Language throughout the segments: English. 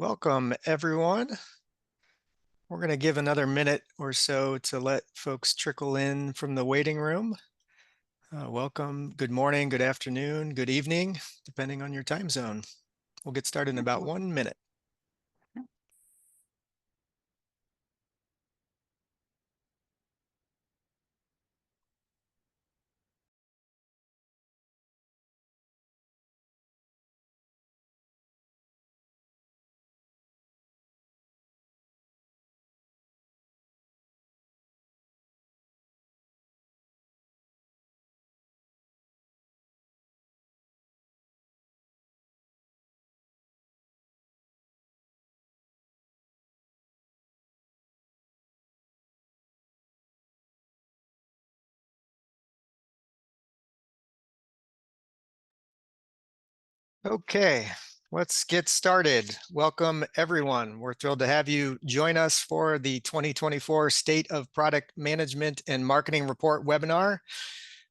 Welcome, everyone. We're going to give another minute or so to let folks trickle in from the waiting room. Welcome. Good morning, good afternoon, good evening, depending on your time zone. We'll get started in about 1 minute. Okay, let's get started. Welcome, everyone. We're thrilled to have you join us for the 2024 State of Product Management and Marketing Report webinar.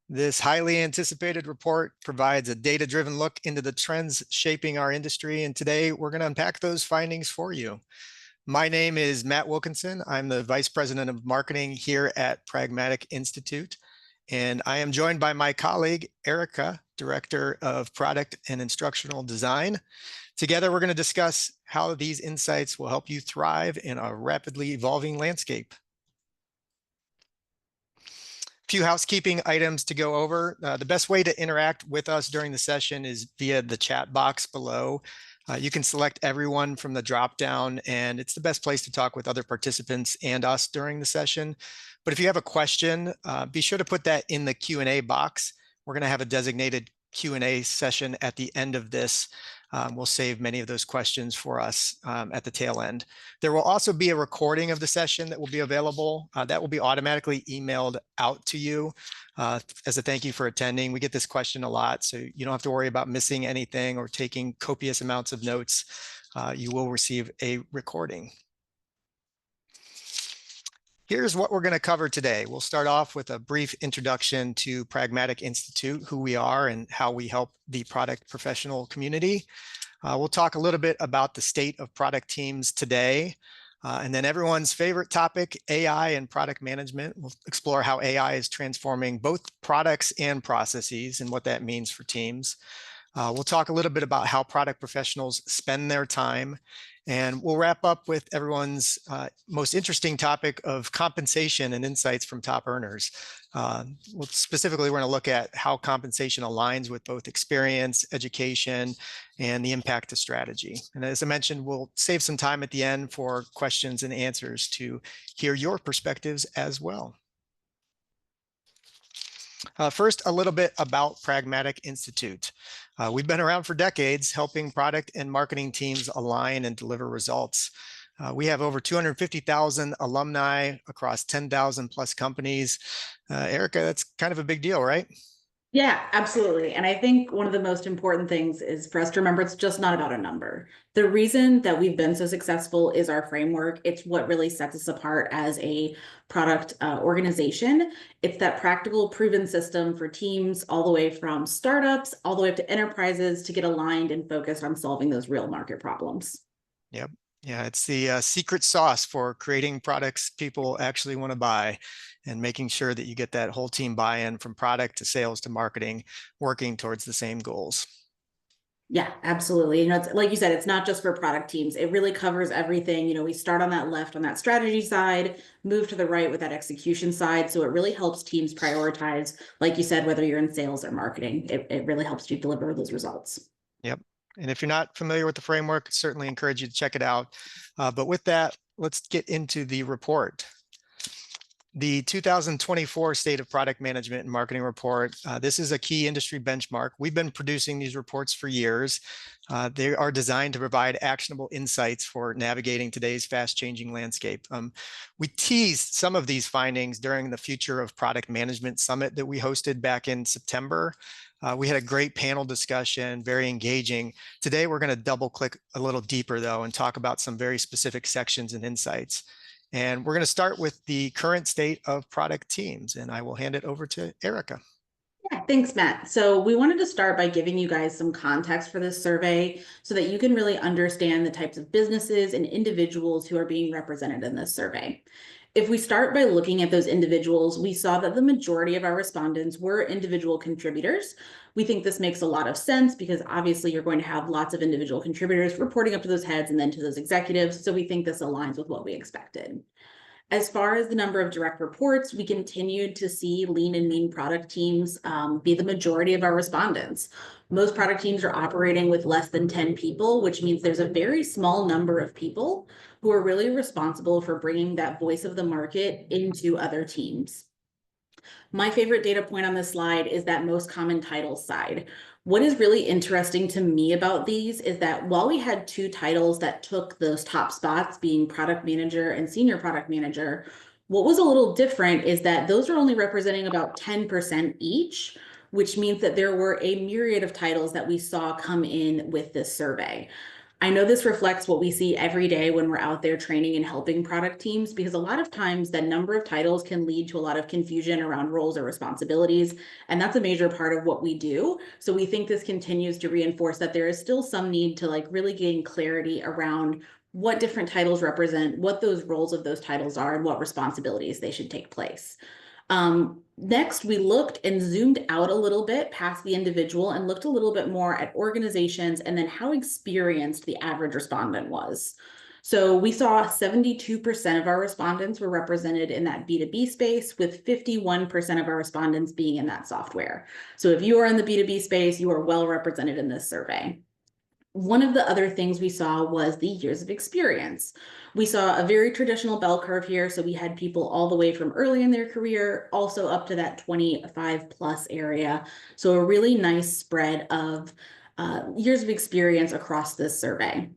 This highly anticipated report provides a data-driven look into the trends shaping our industry, and today we're going to unpack those findings for you. My name is Matt Wilkinson. I'm the Vice President of Marketing here at Pragmatic Institute, and I am joined by my colleague, Erica, Director of Product and Instructional Design. Together, we're going to discuss how these insights will help you thrive in a rapidly evolving landscape. Few housekeeping items to go over. The best way to interact with us during the session is via the chat box below. You can select everyone from the drop-down, and it's the best place to talk with other participants and us during the session. But if you have a question, be sure to put that in the Q&A box. We're going to have a designated Q&A session at the end of this. We'll save many of those questions for us at the tail end. There will also be a recording of the session that will be available. That will be automatically emailed out to you as a thank you for attending. We get this question a lot, so you don't have to worry about missing anything or taking copious amounts of notes. You will receive a recording. Here's what we're going to cover today. We'll start off with a brief introduction to Pragmatic Institute, who we are and how we help the product professional community. We'll talk a little bit about the state of product teams today. And then everyone's favorite topic, AI and product management. We'll explore how AI is transforming both products and processes and what that means for teams. We'll talk a little bit about how product professionals spend their time. And we'll wrap up with everyone's most interesting topic of compensation and insights from top earners. Specifically, we're going to look at how compensation aligns with both experience, education, and the impact to strategy. And as I mentioned, we'll save some time at the end for questions and answers to hear your perspectives as well. First, a little bit about Pragmatic Institute. We've been around for decades, helping product and marketing teams align and deliver results. We have over 250,000 alumni across 10,000 plus companies. Erica, that's kind of a big deal, right? Yeah, absolutely. And I think one of the most important things is for us to remember it's just not about a number. The reason that we've been so successful is our framework. It's what really sets us apart as a product organization. It's that practical, proven system for teams all the way from startups, all the way up to enterprises to get aligned and focused on solving those real market problems. Yep. Yeah, it's the secret sauce for creating products people actually want to buy and making sure that you get that whole team buy-in from product to sales to marketing, working towards the same goals. Yeah, absolutely. It's, like you said, it's not just for product teams. It really covers everything. We start on that left on that strategy side, move to the right with that execution side. So it really helps teams prioritize, like you said, whether you're in sales or marketing, it really helps you deliver those results. Yep. And if you're not familiar with the framework, certainly encourage you to check it out. But with that, let's get into the report. The 2024 State of Product Management and Marketing Report. This is a key industry benchmark. We've been producing these reports for years. They are designed to provide actionable insights for navigating today's fast-changing landscape. We teased some of these findings during the Future of Product Management Summit that we hosted back in September. We had a great panel discussion, very engaging. Today, we're going to double click a little deeper, though, and talk about some very specific sections and insights. And we're going to start with the current state of product teams, and I will hand it over to Erica. Yeah, Thanks, Matt. So we wanted to start by giving you guys some context for this survey so that you can really understand the types of businesses and individuals who are being represented in this survey. If we start by looking at those individuals, we saw that the majority of our respondents were individual contributors. We think this makes a lot of sense because obviously you're going to have lots of individual contributors reporting up to those heads and then to those executives. So we think this aligns with what we expected. As far as the number of direct reports, we continued to see lean and mean product teams be the majority of our respondents. Most product teams are operating with less than 10 people, which means there's a very small number of people who are really responsible for bringing that voice of the market into other teams. My favorite data point on this slide is that most common titles side. What is really interesting to me about these is that while we had two titles that took those top spots, being product manager and senior product manager, what was a little different is that those are only representing about 10% each, which means that there were a myriad of titles that we saw come in with this survey. I know this reflects what we see every day when we're out there training and helping product teams, because a lot of times that number of titles can lead to a lot of confusion around roles or responsibilities. And that's a major part of what we do. So we think this continues to reinforce that there is still some need to really gain clarity around what different titles represent, what those roles of those titles are, and what responsibilities they should take place. Next, we looked and zoomed out a little bit past the individual and looked a little bit more at organizations and then how experienced the average respondent was. So we saw 72% of our respondents were represented in that B2B space, with 51% of our respondents being in that software. So if you are in the B2B space, you are well represented in this survey. One of the other things we saw was the years of experience. We saw a very traditional bell curve here. So we had people all the way from early in their career, also up to that 25 plus area. So a really nice spread of years of experience across this survey.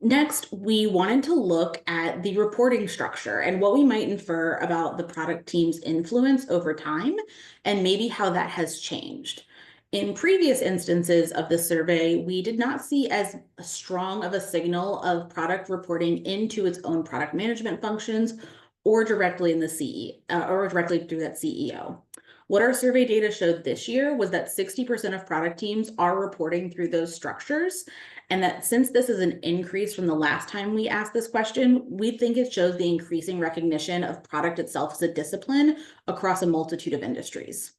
Next, we wanted to look at the reporting structure and what we might infer about the product team's influence over time and maybe how that has changed. In previous instances of the survey, we did not see as strong of a signal of product reporting into its own product management functions or directly in the or directly through that CEO. What our survey data showed this year was that 60% of product teams are reporting through those structures, and that since this is an increase from the last time we asked this question, we think it shows the increasing recognition of product itself as a discipline across a multitude of industries.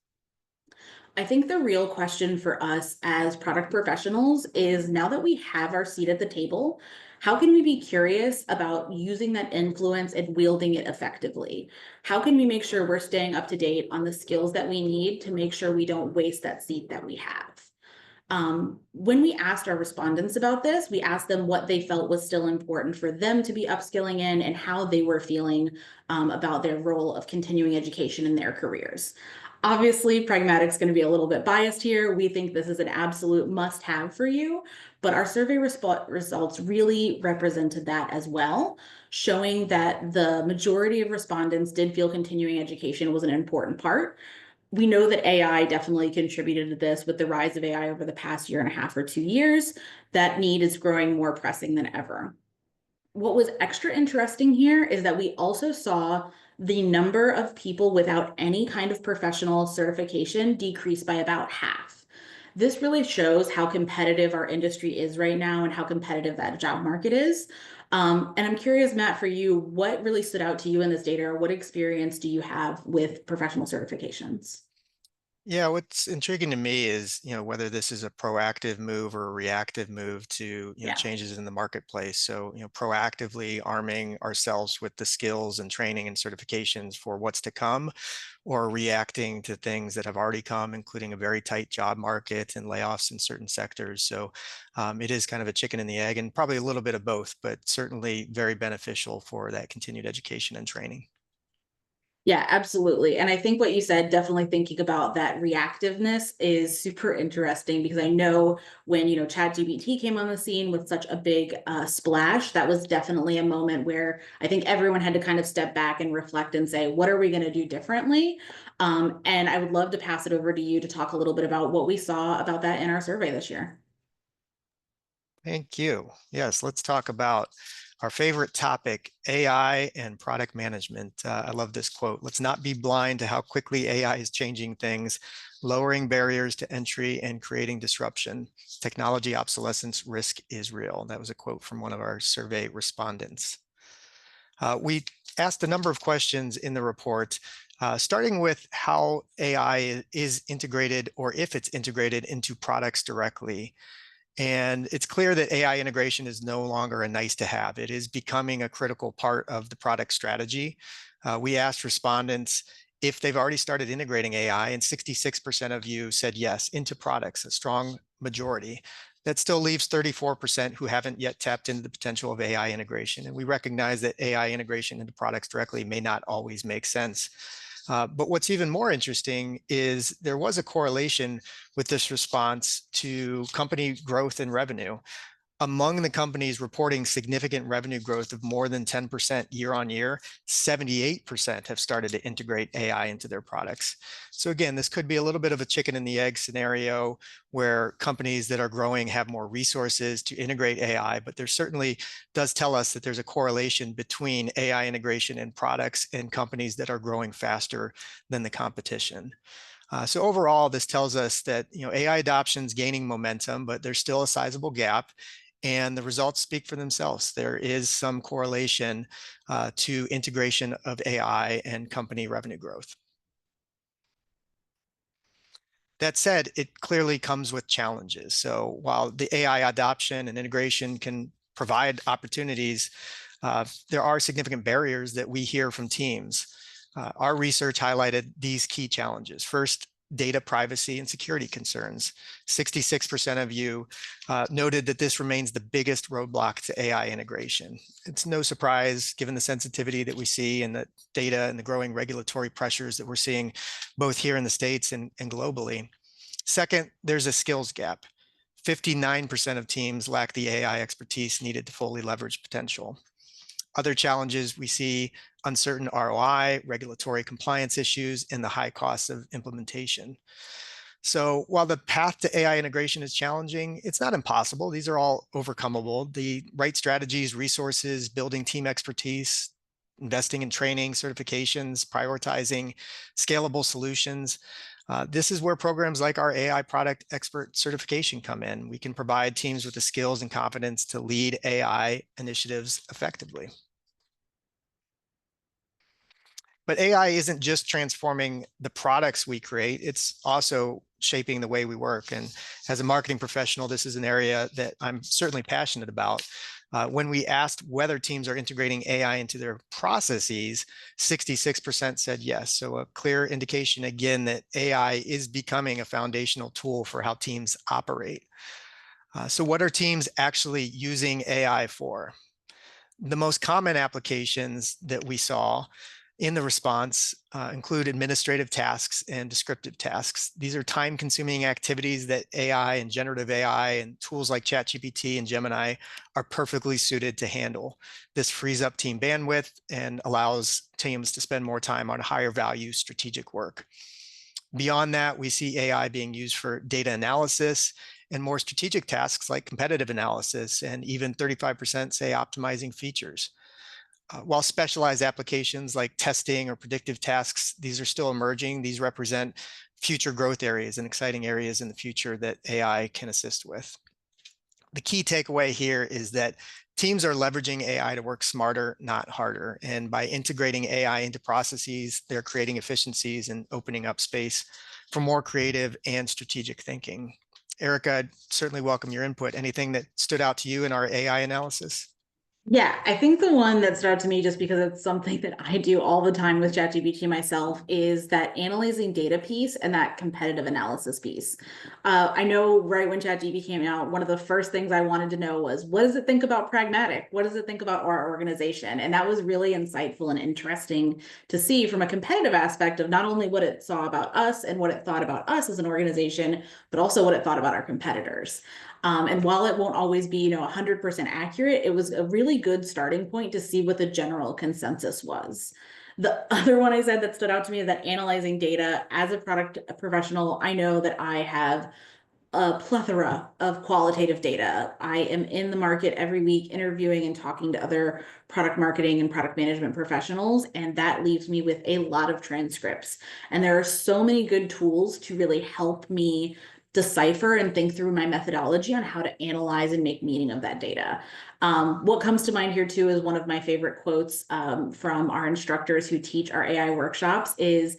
I think the real question for us as product professionals is, now that we have our seat at the table, how can we be curious about using that influence and wielding it effectively? How can we make sure we're staying up to date on the skills that we need to make sure we don't waste that seat that we have? When we asked our respondents about this, we asked them what they felt was still important for them to be upskilling in and how they were feeling about their role of continuing education in their careers. Obviously, Pragmatic's going to be a little bit biased here. We think this is an absolute must-have for you, but our survey results really represented that as well, showing that the majority of respondents did feel continuing education was an important part. We know that AI definitely contributed to this with the rise of AI over the past year and a half or 2 years. That need is growing more pressing than ever. What was extra interesting here is that we also saw the number of people without any kind of professional certification decrease by about half. This really shows how competitive our industry is right now and how competitive that job market is. And I'm curious, Matt, for you, what really stood out to you in this data, or what experience do you have with professional certifications? Yeah, what's intriguing to me is, whether this is a proactive move or a reactive move to, Yeah. changes in the marketplace. So, proactively arming ourselves with the skills and training and certifications for what's to come, or reacting to things that have already come, including a very tight job market and layoffs in certain sectors. So it is kind of a chicken and the egg, and probably a little bit of both, but certainly very beneficial for that continued education and training. Yeah, absolutely. And I think what you said, definitely thinking about that reactiveness, is super interesting, because I know when, ChatGPT came on the scene with such a big splash, that was definitely a moment where I think everyone had to kind of step back and reflect and say, what are we going to do differently? And I would love to pass it over to you to talk a little bit about what we saw about that in our survey this year. Thank you. Yes, let's talk about Our favorite topic, AI and product management. I love this quote. Let's not be blind to how quickly AI is changing things, lowering barriers to entry and creating disruption. Technology obsolescence risk is real. That was a quote from one of our survey respondents. We asked a number of questions in the report, starting with how AI is integrated or if it's integrated into products directly. And it's clear that AI integration is no longer a nice to have. It is becoming a critical part of the product strategy. We asked respondents if they've already started integrating AI, and 66% of you said yes, into products, a strong majority. That still leaves 34% who haven't yet tapped into the potential of AI integration. And we recognize that AI integration into products directly may not always make sense. But what's even more interesting is there was a correlation with this response to company growth and revenue. Among the companies reporting significant revenue growth of more than 10% year on year, 78% have started to integrate AI into their products. So again, this could be a little bit of a chicken and the egg scenario where companies that are growing have more resources to integrate AI, but there certainly does tell us that there's a correlation between AI integration in products and companies that are growing faster than the competition. So overall, this tells us that AI adoption is gaining momentum, but there's still a sizable gap. And the results speak for themselves. There is some correlation to integration of AI and company revenue growth. That said, it clearly comes with challenges. So while the AI adoption and integration can provide opportunities, there are significant barriers that we hear from teams. Our research highlighted these key challenges. First, data privacy and security concerns. 66% of you noted that this remains the biggest roadblock to AI integration. It's no surprise given the sensitivity that we see in the data and the growing regulatory pressures that we're seeing both here in the States and globally. Second, there's a skills gap. 59% of teams lack the AI expertise needed to fully leverage potential. Other challenges we see: uncertain ROI, regulatory compliance issues, and the high costs of implementation. So while the path to AI integration is challenging, it's not impossible. These are all overcomable. The right strategies, resources, building team expertise, investing in training, certifications, prioritizing scalable solutions. This is where programs like our AI product expert certification come in. We can provide teams with the skills and confidence to lead AI initiatives effectively. But AI isn't just transforming the products we create, it's also shaping the way we work. And as a marketing professional, this is an area that I'm certainly passionate about. When we asked whether teams are integrating AI into their processes, 66% said yes. So a clear indication again that AI is becoming a foundational tool for how teams operate. So what are teams actually using AI for? The most common applications that we saw in the response include administrative tasks and descriptive tasks. These are time-consuming activities that AI and generative AI and tools like ChatGPT and Gemini are perfectly suited to handle. This frees up team bandwidth and allows teams to spend more time on higher value strategic work. Beyond that, we see AI being used for data analysis and more strategic tasks like competitive analysis, and even 35% say optimizing features. While specialized applications like testing or predictive tasks, these are still emerging. These represent future growth areas and exciting areas in the future that AI can assist with. The key takeaway here is that teams are leveraging AI to work smarter, not harder. And by integrating AI into processes, they're creating efficiencies and opening up space for more creative and strategic thinking. Erica, I'd certainly welcome your input. Anything that stood out to you in our AI analysis? Yeah, I think the one that stood out to me, just because it's something that I do all the time with ChatGPT myself, is that analyzing data piece and that competitive analysis piece. I know right when ChatGPT came out, one of the first things I wanted to know was, what does it think about pragmatic? What does it think about our organization? And that was really insightful and interesting to see from a competitive aspect of not only what it saw about us and what it thought about us as an organization, but also what it thought about our competitors. And while it won't always be, 100% accurate, it was a really good starting point to see what the general consensus was. The other one I said that stood out to me is that analyzing data as a product professional, I know that I have a plethora of qualitative data. I am in the market every week interviewing and talking to other product marketing and product management professionals, and that leaves me with a lot of transcripts. And there are so many good tools to really help me decipher and think through my methodology on how to analyze and make meaning of that data. What comes to mind here too is one of my favorite quotes from our instructors who teach our AI workshops is,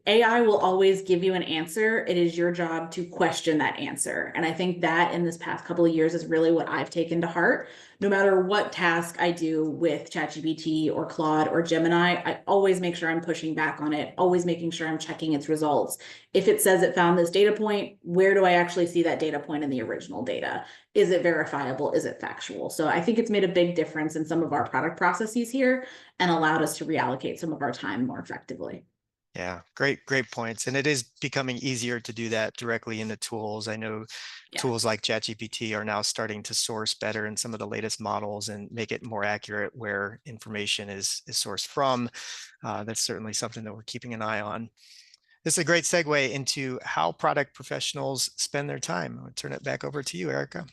AI will always give you an answer. It is your job to question that answer. And I think that in this past couple of years is really what I've taken to heart. No matter what task I do with ChatGPT or Claude or Gemini, I always make sure I'm pushing back on it, always making sure I'm checking its results. If it says it found this data point, where do I actually see that data point in the original data? Is it verifiable? Is it factual? So I think it's made a big difference in some of our product processes here and allowed us to reallocate some of our time more effectively. Yeah, great points. And it is becoming easier to do that directly in the tools. I know Yeah. tools like ChatGPT are now starting to source better in some of the latest models and make it more accurate where information is sourced from. That's certainly something that we're keeping an eye on. This is a great segue into how product professionals spend their time. I'll turn it back over to you, Erica.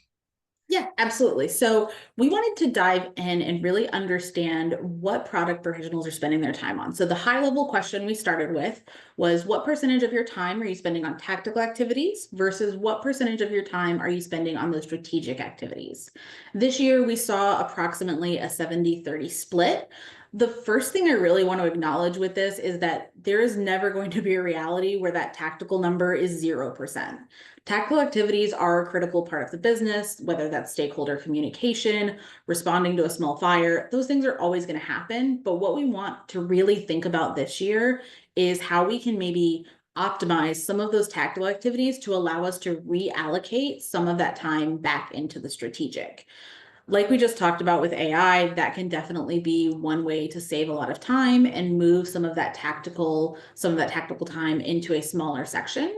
Yeah, absolutely. So we wanted to dive in and really understand what product professionals are spending their time on. So the high level question we started with was, what percentage of your time are you spending on tactical activities versus what percentage of your time are you spending on those strategic activities? This year, we saw approximately a 70-30 split. The first thing I really want to acknowledge with this is that there is never going to be a reality where that tactical number is 0%. Tactical activities are a critical part of the business, whether that's stakeholder communication, responding to a small fire, those things are always going to happen. But what we want to really think about this year is how we can maybe optimize some of those tactical activities to allow us to reallocate some of that time back into the strategic. Like we just talked about with AI, that can definitely be one way to save a lot of time and move some of that tactical time into a smaller section.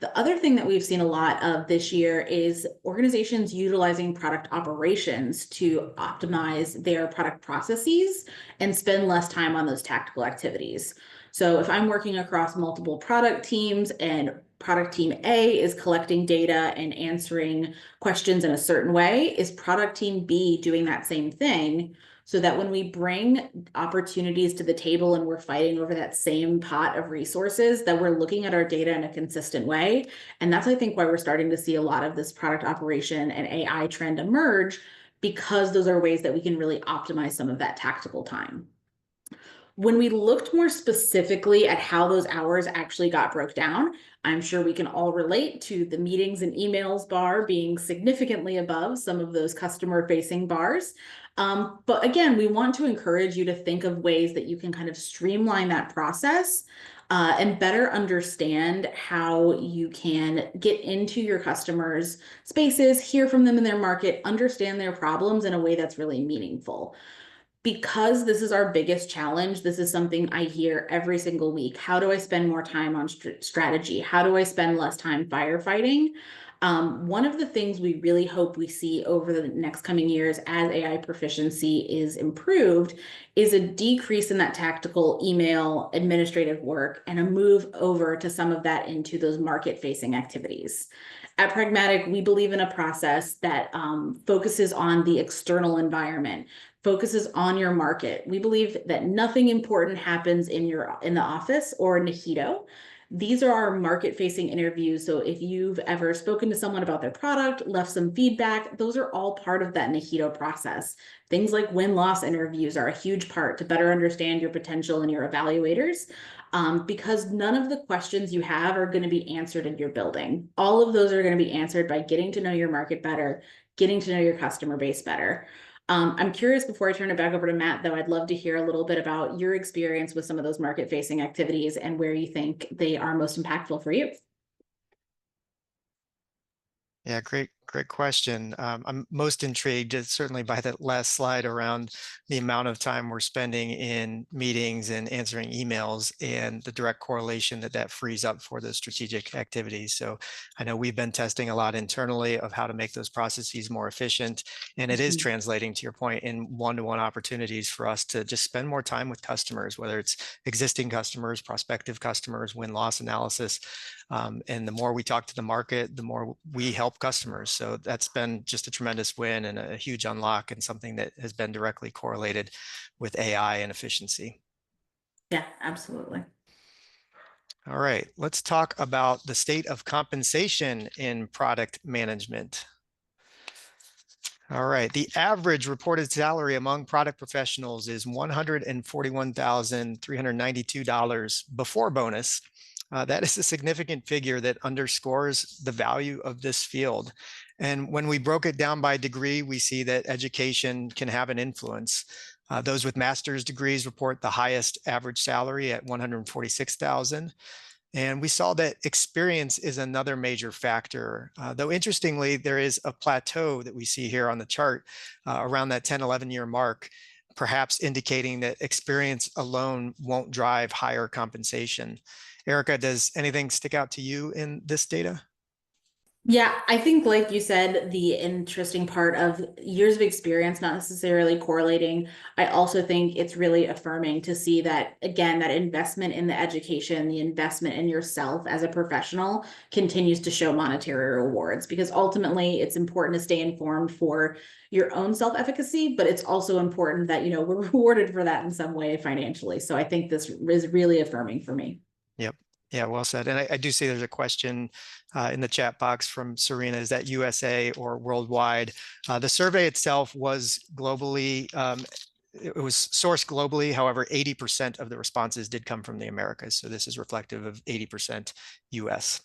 The other thing that we've seen a lot of this year is organizations utilizing product operations to optimize their product processes and spend less time on those tactical activities. So if I'm working across multiple product teams and product team A is collecting data and answering questions in a certain way, is product team B doing that same thing? So that when we bring opportunities to the table and we're fighting over that same pot of resources, that we're looking at our data in a consistent way. And that's, I think, why we're starting to see a lot of this product operation and AI trend emerge, because those are ways that we can really optimize some of that tactical time. When we looked more specifically at how those hours actually got broke down, I'm sure we can all relate to the meetings and emails bar being significantly above some of those customer facing bars. But again, we want to encourage you to think of ways that you can kind of streamline that process and better understand how you can get into your customers' spaces, hear from them in their market, understand their problems in a way that's really meaningful. Because this is our biggest challenge, this is something I hear every single week. How do I spend more time on strategy? How do I spend less time firefighting? One of the things we really hope we see over the next coming years as AI proficiency is improved is a decrease in that tactical email administrative work and a move over to some of that into those market-facing activities. At Pragmatic, we believe in a process that focuses on the external environment, focuses on your market. We believe that nothing important happens in the office or in Nahito. These are our market-facing interviews. So if you've ever spoken to someone about their product, left some feedback, those are all part of that Nahito process. Things like win-loss interviews are a huge part to better understand your potential and your evaluators. Because none of the questions you have are going to be answered in your building. All of those are going to be answered by getting to know your market better, getting to know your customer base better. I'm curious, before I turn it back over to Matt, though, I'd love to hear a little bit about your experience with some of those market-facing activities and where you think they are most impactful for you. Yeah, Great question. I'm most intrigued, certainly by that last slide around the amount of time we're spending in meetings and answering emails and the direct correlation that that frees up for those strategic activities. So I know we've been testing a lot internally of how to make those processes more efficient, and it is Mhm. translating, to your point, in one-to-one opportunities for us to just spend more time with customers, whether it's existing customers, prospective customers, win-loss analysis. And the more we talk to the market, the more we help customers. So that's been just a tremendous win and a huge unlock, and something that has been directly correlated with AI and efficiency. Yeah, absolutely. All right, let's talk about the state of compensation in product management. All right, the average reported salary among product professionals is $141,392 before bonus. That is a significant figure that underscores the value of this field. And when we broke it down by degree, we see that education can have an influence. Those with master's degrees report the highest average salary at $146,000. And we saw that experience is another major factor. Though interestingly, there is a plateau that we see here on the chart around that 10, 11-year mark, perhaps indicating that experience alone won't drive higher compensation. Erica, does anything stick out to you in this data? Yeah, I think, like you said, the interesting part of years of experience not necessarily correlating. I also think it's really affirming to see that, again, that investment in the education, the investment in yourself as a professional continues to show monetary rewards, because ultimately it's important to stay informed for your own self-efficacy, but it's also important that, we're rewarded for that in some way financially. So I think this is really affirming for me. Yep. Yeah, well said. And I do see there's a question in the chat box from Serena. Is that USA or worldwide? The survey itself was globally, it was sourced globally. However, 80% of the responses did come from the Americas. So this is reflective of 80% US.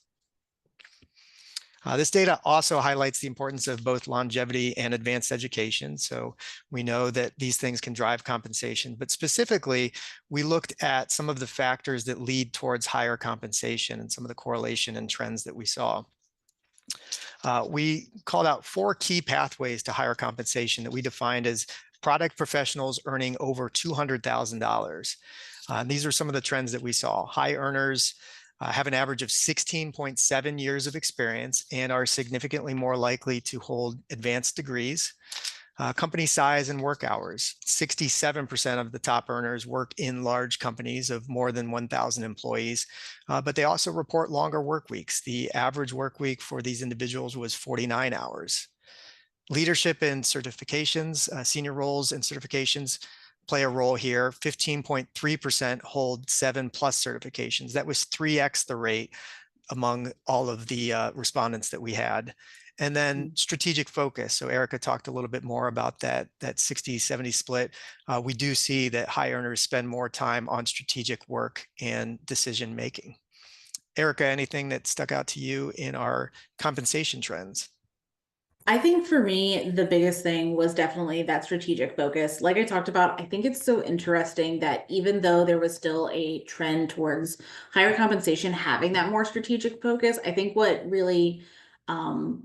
This data also highlights the importance of both longevity and advanced education. So we know that these things can drive compensation, but specifically, we looked at some of the factors that lead towards higher compensation and some of the correlation and trends that we saw. We called out 4 key pathways to higher compensation that we defined as product professionals earning over $200,000. These are some of the trends that we saw. High earners have an average of 16.7 years of experience and are significantly more likely to hold advanced degrees. Company size and work hours. 67% of the top earners work in large companies of more than 1,000 employees, but they also report longer work weeks. The average work week for these individuals was 49 hours. Leadership and certifications, senior roles and certifications play a role here. 15.3% hold 7+ certifications. That was 3x the rate among all of the respondents that we had. And then strategic focus. So Erica talked a little bit more about that 60-70 split. We do see that high earners spend more time on strategic work and decision making. Erica, anything that stuck out to you in our compensation trends? I think for me, the biggest thing was definitely that strategic focus. Like I talked about, I think it's so interesting that even though there was still a trend towards higher compensation, having that more strategic focus, I think what really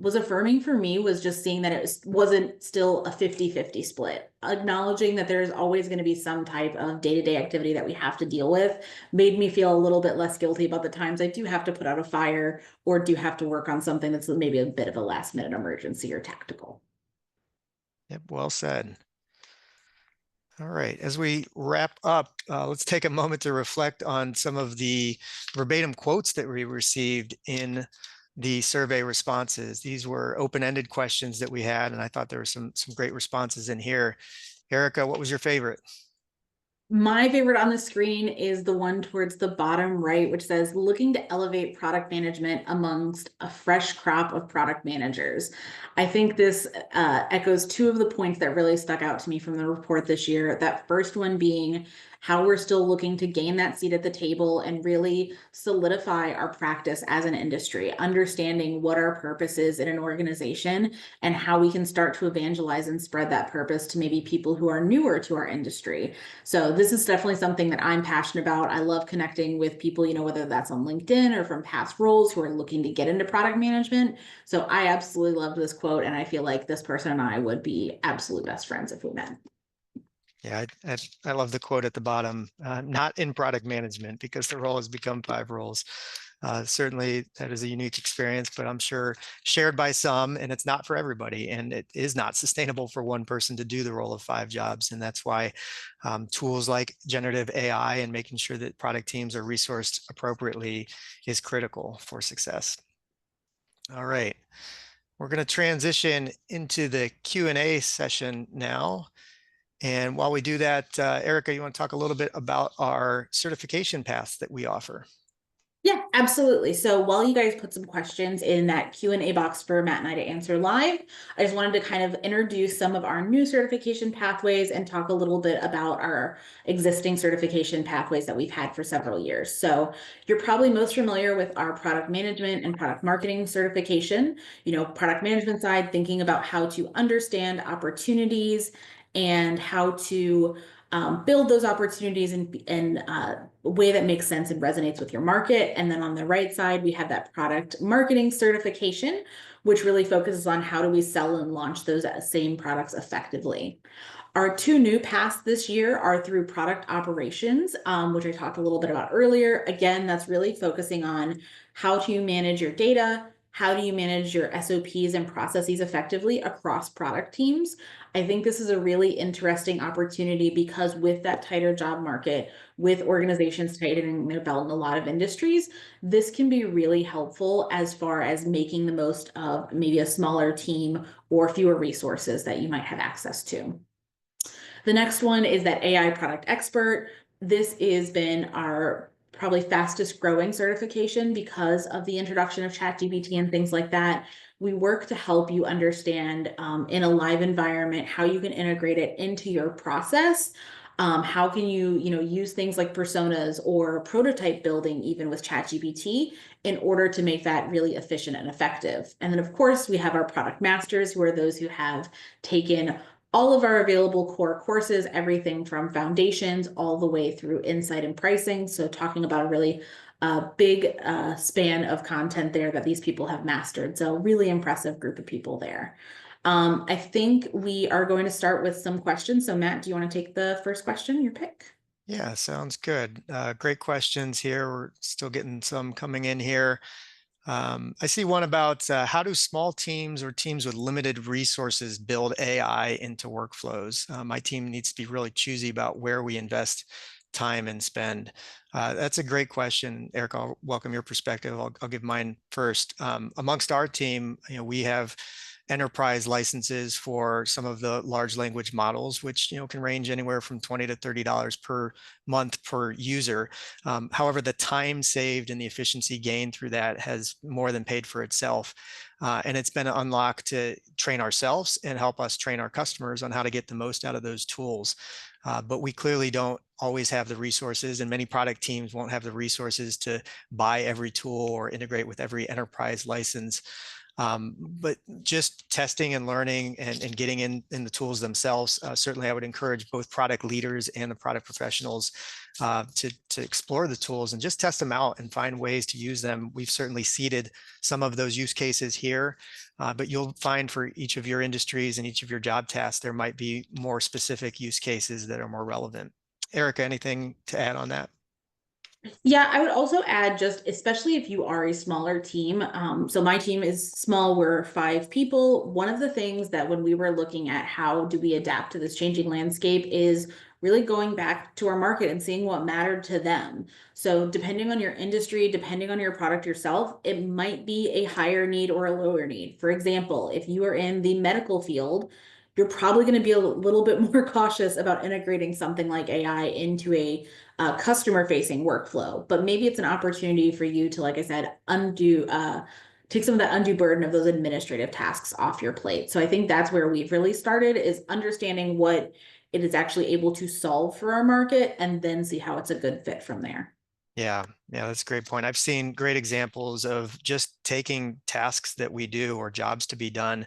was affirming for me was just seeing that wasn't still a 50-50 split. Acknowledging that there's always going to be some type of day-to-day activity that we have to deal with made me feel a little bit less guilty about the times I do have to put out a fire or do have to work on something that's maybe a bit of a last minute emergency or tactical. Yep, well said. All right, as we wrap up, let's take a moment to reflect on some of the verbatim quotes that we received in the survey responses. These were open-ended questions that we had, and I thought there were some great responses in here. Erica, what was your favorite? My favorite on the screen is the one towards the bottom right, which says looking to elevate product management amongst a fresh crop of product managers. I think this echoes 2 of the points that really stuck out to me from the report this year. That first one being how we're still looking to gain that seat at the table and really solidify our practice as an industry, understanding what our purpose is in an organization and how we can start to evangelize and spread that purpose to maybe people who are newer to our industry. So this is definitely something that I'm passionate about. I love connecting with people, whether that's on LinkedIn or from past roles who are looking to get into product management. So I absolutely loved this quote, and I feel like this person and I would be absolute best friends if we met. Yeah, I love the quote at the bottom, not in product management because the role has become 5 roles. Certainly that is a unique experience, but I'm sure shared by some, and it's not for everybody. And it is not sustainable for one person to do the role of 5 jobs. And that's why tools like generative AI and making sure that product teams are resourced appropriately is critical for success. All right, we're going to transition into the Q&A session now. And while we do that, Erica, you want to talk a little bit about our certification paths that we offer? Yeah, absolutely. So while you guys put some questions in that Q&A box for Matt and I to answer live, I just wanted to kind of introduce some of our new certification pathways and talk a little bit about our existing certification pathways that we've had for several years. So you're probably most familiar with our product management and product marketing certification. Product management side, thinking about how to understand opportunities and how to build those opportunities in a way that makes sense and resonates with your market. And then on the right side, we have that product marketing certification, which really focuses on how do we sell and launch those same products effectively. Our 2 new paths this year are through product operations, which I talked a little bit about earlier. Again, that's really focusing on how do you manage your data, how do you manage your SOPs and processes effectively across product teams. I think this is a really interesting opportunity because with that tighter job market, with organizations tightening their belt in a lot of industries, this can be really helpful as far as making the most of maybe a smaller team or fewer resources that you might have access to. The next one is that AI product expert. This has been our probably fastest growing certification because of the introduction of ChatGPT and things like that. We work to help you understand in a live environment how you can integrate it into your process. How can you, use things like personas or prototype building even with ChatGPT in order to make that really efficient and effective. And then of course we have our product masters, who are those who have taken all of our available core courses, everything from foundations all the way through insight and pricing. So talking about a really big span of content there that these people have mastered. So really impressive group of people there. I think we are going to start with some questions. So Matt, do you want to take the first question, your pick? Yeah, sounds good. Great questions here. We're still getting some coming in here. I see one about how do small teams or teams with limited resources build AI into workflows? My team needs to be really choosy about where we invest time and spend. That's a great question, Eric. I'll welcome your perspective. I'll give mine first. Amongst our team, we have enterprise licenses for some of the large language models, which can range anywhere from $20 to $30 per month per user. However, the time saved and the efficiency gained through that has more than paid for itself. And it's been an unlock to train ourselves and help us train our customers on how to get the most out of those tools. But we clearly don't always have the resources, and many product teams won't have the resources to buy every tool or integrate with every enterprise license. But just testing and learning and getting in the tools themselves, certainly I would encourage both product leaders and the product professionals to explore the tools and just test them out and find ways to use them. We've certainly seeded some of those use cases here, but you'll find for each of your industries and each of your job tasks, there might be more specific use cases that are more relevant. Erica, anything to add on that? Yeah, I would also add just, especially if you are a smaller team. So my team is small, we're 5 people. One of the things that when we were looking at how do we adapt to this changing landscape is really going back to our market and seeing what mattered to them. So depending on your industry, depending on your product yourself, it might be a higher need or a lower need. For example, if you are in the medical field, you're probably going to be a little bit more cautious about integrating something like AI into a customer facing workflow, but maybe it's an opportunity for you to, like I said, take some of that undue burden of those administrative tasks off your plate. So I think that's where we've really started, is understanding what it is actually able to solve for our market and then see how it's a good fit from there. Yeah, yeah, that's a great point. I've seen great examples of just taking tasks that we do or jobs to be done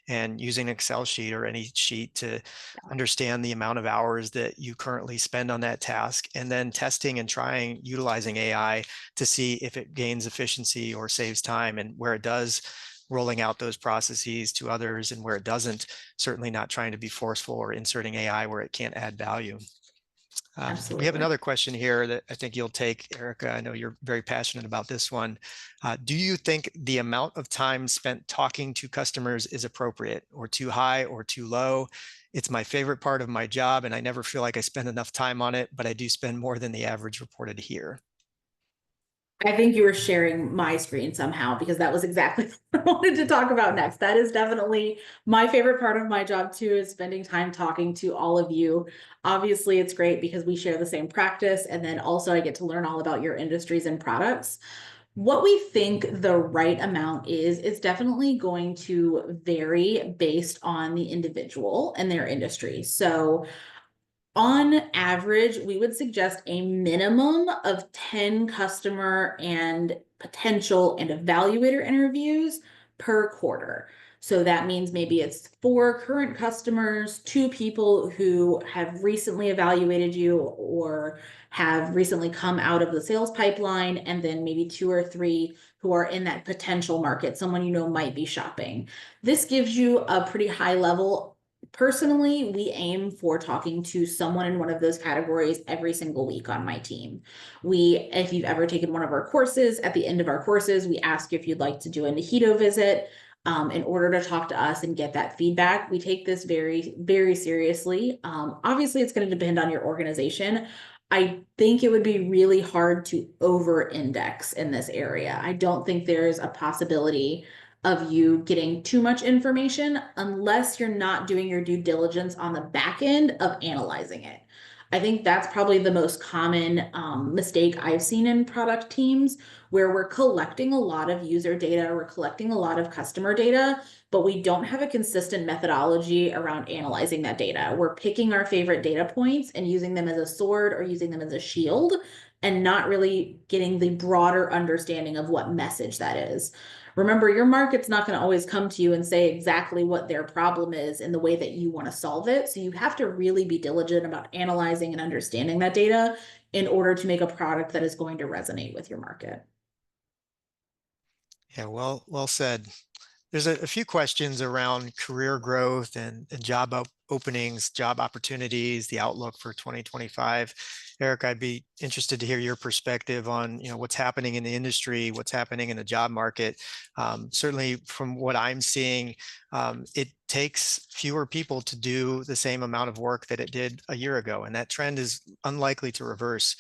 and using an Excel sheet or any sheet to understand the amount of hours that you currently spend on that task, and then testing and trying utilizing AI to see if it gains efficiency or saves time, and where it does, rolling out those processes to others, and where it doesn't, certainly not trying to be forceful or inserting AI where it can't add value. We have Absolutely. another question here that I think you'll take, Erica. I know you're very passionate about this one. Do you think the amount of time spent talking to customers is appropriate, or too high or too low? It's my favorite part of my job, and I never feel like I spend enough time on it, but I do spend more than the average reported here. I think you were sharing my screen somehow because that was exactly what I wanted to talk about next. That is definitely my favorite part of my job too, is spending time talking to all of you. Obviously, it's great because we share the same practice, and then also I get to learn all about your industries and products. What we think the right amount is definitely going to vary based on the individual and their industry. So on average, we would suggest a minimum of 10 customer and potential and evaluator interviews per quarter. So that means maybe it's 4 current customers, 2 people who have recently evaluated you or have recently come out of the sales pipeline, and then maybe 2 or 3 who are in that potential market, someone you know might be shopping. This gives you a pretty high level. Personally, we aim for talking to someone in one of those categories every single week on my team. If you've ever taken one of our courses, at the end of our courses, we ask you if you'd like to do a Nahito visit in order to talk to us and get that feedback. We take this very, very seriously. Obviously, it's going to depend on your organization. I think it would be really hard to over index in this area. I don't think there's a possibility of you getting too much information unless you're not doing your due diligence on the back end of analyzing it. I think that's probably the most common mistake I've seen in product teams, where we're collecting a lot of user data, we're collecting a lot of customer data, but we don't have a consistent methodology around analyzing that data. We're picking our favorite data points and using them as a sword or using them as a shield, and not really getting the broader understanding of what message that is. Remember, your market's not going to always come to you and say exactly what their problem is in the way that you want to solve it. So you have to really be diligent about analyzing and understanding that data in order to make a product that is going to resonate with your market. Yeah, well said. There's a few questions around career growth and job openings, job opportunities, the outlook for 2025. Eric, I'd be interested to hear your perspective on, what's happening in the industry, what's happening in the job market. Certainly, from what I'm seeing, it takes fewer people to do the same amount of work that it did a year ago, and that trend is unlikely to reverse.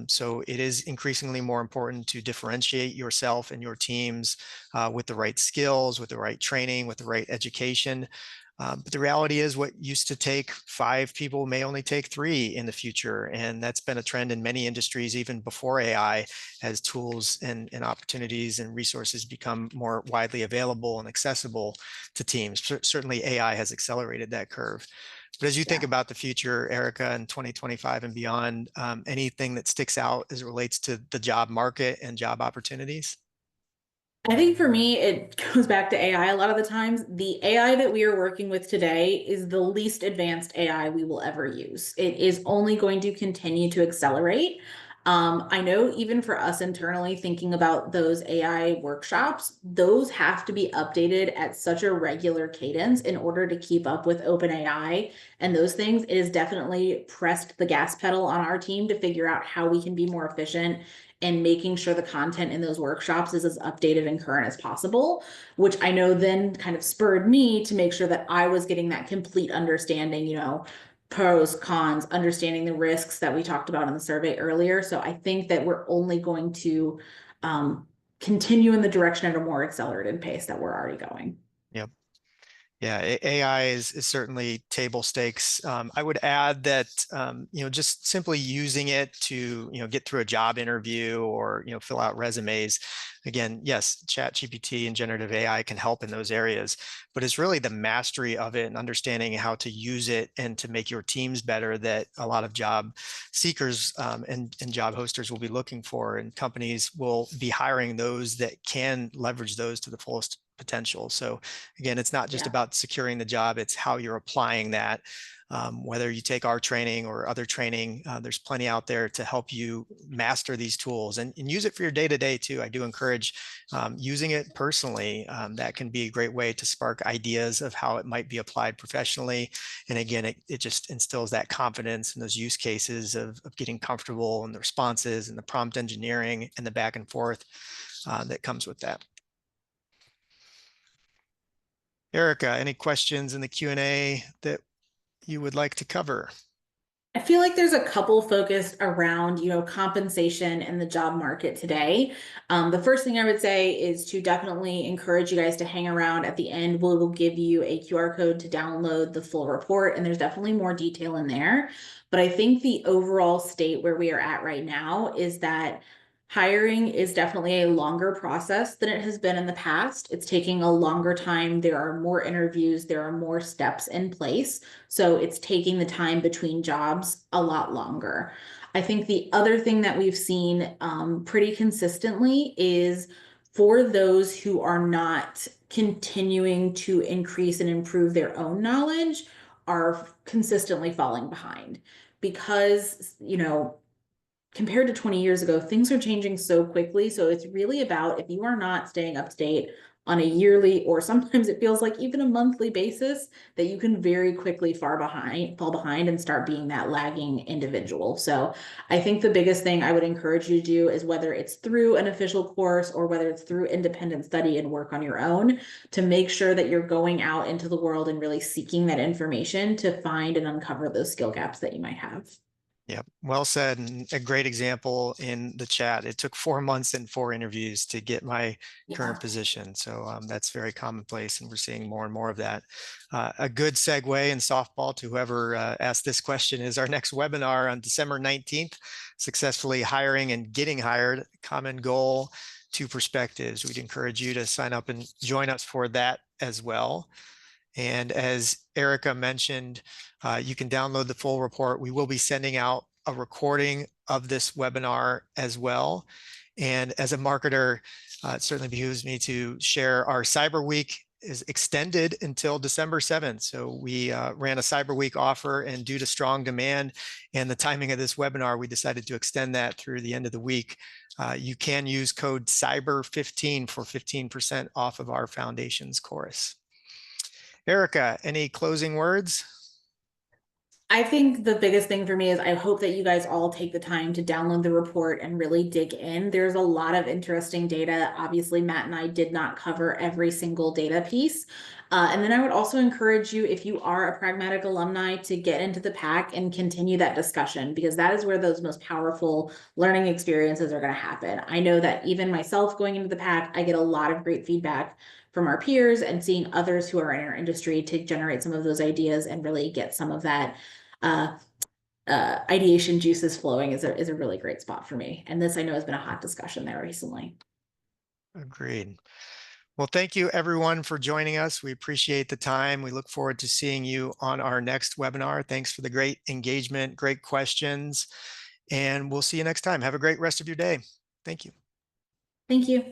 So it is increasingly more important to differentiate yourself and your teams with the right skills, with the right training, with the right education. But the reality is, what used to take 5 people may only take 3 in the future. And that's been a trend in many industries, even before AI, as tools and opportunities and resources become more widely available and accessible to teams. Certainly, AI has accelerated that curve. But as you think Yeah. about the future, Erica, in 2025 and beyond, anything that sticks out as it relates to the job market and job opportunities? I think for me, it goes back to AI a lot of the times. The AI that we are working with today is the least advanced AI we will ever use. It is only going to continue to accelerate. I know even for us internally, thinking about those AI workshops, those have to be updated at such a regular cadence in order to keep up with OpenAI and those things. It has definitely pressed the gas pedal on our team to figure out how we can be more efficient and making sure the content in those workshops is as updated and current as possible, which I know then kind of spurred me to make sure that I was getting that complete understanding, pros, cons, understanding the risks that we talked about in the survey earlier. So I think that we're only going to continue in the direction at a more accelerated pace that we're already going. Yep. Yeah, AI is certainly table stakes. I would add that just simply using it to get through a job interview or fill out resumes. Again, yes, Chat GPT and generative AI can help in those areas, but it's really the mastery of it and understanding how to use it and to make your teams better that a lot of job seekers and job hosters will be looking for, and companies will be hiring those that can leverage those to the fullest potential. So again, it's not just Yeah. about securing the job, it's how you're applying that. Whether you take our training or other training, there's plenty out there to help you master these tools and use it for your day to day too. I do encourage using it personally. That can be a great way to spark ideas of how it might be applied professionally. And again, it just instills that confidence in those use cases of getting comfortable and the responses and the prompt engineering and the back and forth that comes with that. Erica, any questions in the Q&A that you would like to cover? I feel like there's a couple focused around, compensation in the job market today. The first thing I would say is to definitely encourage you guys to hang around at the end. We'll give you a QR code to download the full report, and there's definitely more detail in there. But I think the overall state where we are at right now is that hiring is definitely a longer process than it has been in the past. It's taking a longer time. There are more interviews, there are more steps in place. So it's taking the time between jobs a lot longer. I think the other thing that we've seen pretty consistently is for those who are not continuing to increase and improve their own knowledge are consistently falling behind because, compared to 20 years ago, things are changing so quickly. So it's really about if you are not staying up to date on a yearly or sometimes it feels like even a monthly basis, that you can very quickly fall behind and start being that lagging individual. So I think the biggest thing I would encourage you to do is whether it's through an official course or whether it's through independent study and work on your own, to make sure that you're going out into the world and really seeking that information to find and uncover those skill gaps that you might have. Yep, well said, and a great example in the chat. It took 4 months and 4 interviews to get my current Yeah. position. So that's very commonplace, and we're seeing more and more of that. A good segue and softball to whoever asked this question is our next webinar on December 19th, Successfully Hiring and Getting Hired, Common Goal, Two Perspectives. We'd encourage you to sign up and join us for that as well. And as Erica mentioned, you can download the full report. We will be sending out a recording of this webinar as well. And as a marketer, it certainly behooves me to share our Cyber Week is extended until December 7th. So we ran a Cyber Week offer, and due to strong demand and the timing of this webinar, we decided to extend that through the end of the week. You can use code CYBER15 for 15% off of our Foundations course. Erica, any closing words? I think the biggest thing for me is I hope that you guys all take the time to download the report and really dig in. There's a lot of interesting data. Obviously, Matt and I did not cover every single data piece. And then I would also encourage you, if you are a pragmatic alumni, to get into the pack and continue that discussion, because that is where those most powerful learning experiences are going to happen. I know that even myself going into the pack, I get a lot of great feedback from our peers and seeing others who are in our industry to generate some of those ideas and really get some of that uh, ideation juices flowing is a really great spot for me. And this I know has been a hot discussion there recently. Agreed. Well, thank you everyone for joining us. We appreciate the time. We look forward to seeing you on our next webinar. Thanks for the great engagement, great questions, and we'll see you next time. Have a great rest of your day. Thank you. Thank you.